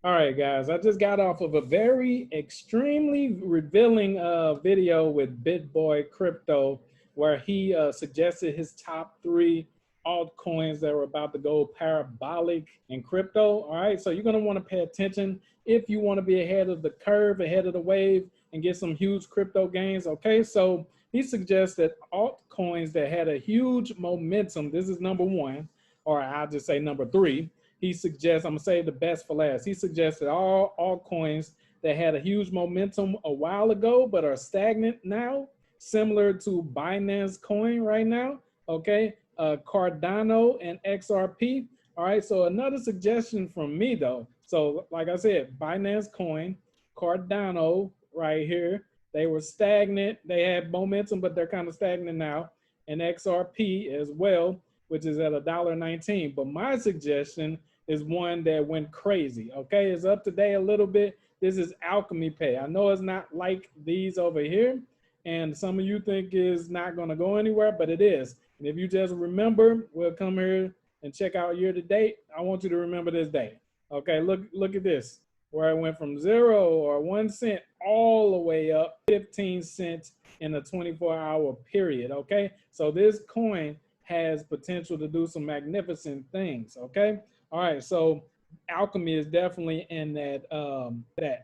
All right, guys, I just got off of a very extremely revealing video with BitBoy Crypto, where he suggested his top 3 altcoins that were about to go parabolic in crypto. All right, so you're going to want to pay attention if you want to be ahead of the curve, ahead of the wave, and get some huge crypto gains. Okay, so he suggested altcoins that had a huge momentum. This is number 1, or I'll just say number 3. He suggests, I'm gonna save the best for last. He suggested all altcoins that had a huge momentum a while ago, but are stagnant now, similar to Binance Coin right now, okay? Cardano and XRP. All right, so another suggestion from me though. So like I said, Binance Coin, Cardano right here, they were stagnant. They had momentum, but they're kind of stagnant now. And XRP as well, which is at $1.19. But my suggestion is one that went crazy. Okay, it's up today a little bit. This is Alchemy Pay. I know it's not like these over here, and some of you think is not going to go anywhere, but it is. And if you just remember, we'll come here and check out year to date. I want you to remember this day. Okay, look at this, where it went from 0 or 1 cent all the way up 15 cents in a 24-hour period. Okay, so this coin has potential to do some magnificent things. Okay, all right, so Alchemy is definitely in that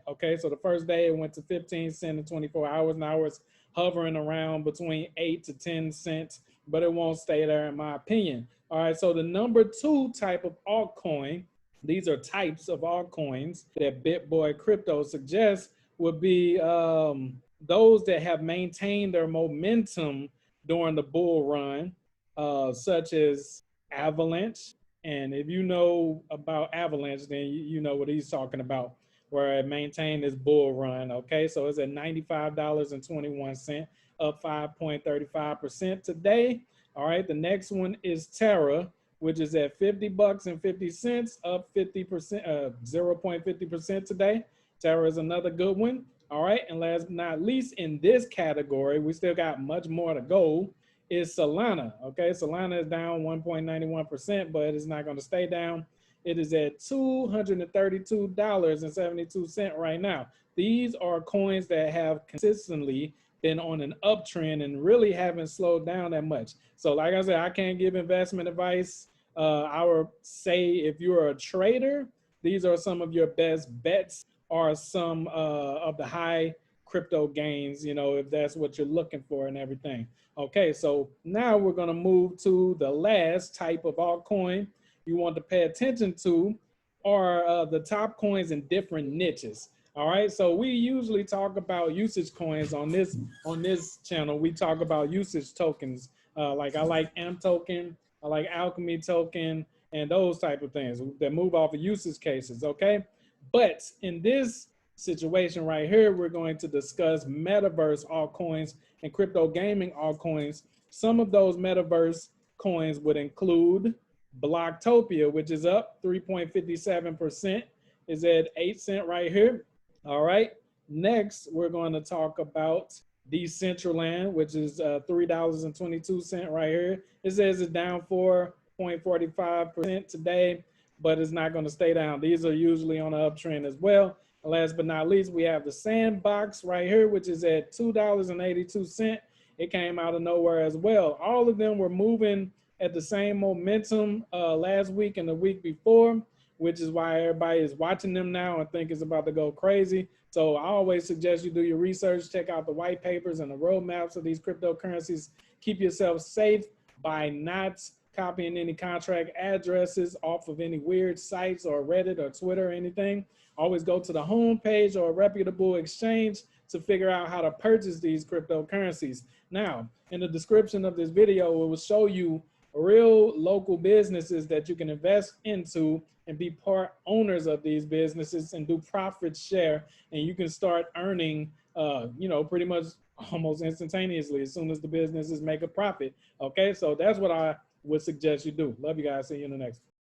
okay, so the first day it went to 15 cents in 24 hours. Now it's hovering around between 8 to 10 cents, but it won't stay there in my opinion. All right, so the number 2 type of altcoin, these are types of altcoins that BitBoy Crypto suggests, would be those that have maintained their momentum during the bull run, such as Avalanche. And if you know about Avalanche, then you know what he's talking about, where it maintained this bull run. Okay, so it's at $95.21, up 5.35% today. All right, the next one is Terra, which is at $50.50, up 50%, 0.50% today. Terra is another good one. All right, and last but not least in this category, we still got much more to go, is Solana. Okay, Solana is down 1.91%, but it's not going to stay down. It is at $232.72 right now. These are coins that have consistently been on an uptrend and really haven't slowed down that much. So like I said, I can't give investment advice. I would say if you're a trader, these are some of your best bets, or some of the high crypto gains, you know, if that's what you're looking for and everything. Okay, so now we're going to move to the last type of altcoin you want to pay attention to, are the top coins in different niches. All right, so we usually talk about usage coins on this channel. We talk about usage tokens, like I like AMP token, I like Alchemy token, and those type of things that move off of usage cases. Okay, but in this situation right here, we're going to discuss Metaverse altcoins and crypto gaming altcoins. Some of those Metaverse coins would include Blocktopia, which is up 3.57%, is at 8 cents right here. All right, next we're going to talk about Decentraland, which is $3.22 right here. It says it's down 4.45% today, but it's not going to stay down. These are usually on an uptrend as well. And last but not least, we have the Sandbox right here, which is at $2.82. It came out of nowhere as well. All of them were moving at the same momentum last week and the week before, which is why everybody is watching them now and think it's about to go crazy. So I always suggest you do your research, check out the white papers and the roadmaps of these cryptocurrencies. Keep yourself safe by not copying any contract addresses off of any weird sites or Reddit or Twitter or anything. Always go to the home page or a reputable exchange to figure out how to purchase these cryptocurrencies. Now, in the description of this video, it will show you real local businesses that you can invest into and be part owners of these businesses and do profit share. And you can start earning, you know, pretty much almost instantaneously as soon as the businesses make a profit. Okay, so that's what I would suggest you do. Love you guys. See you in the next one.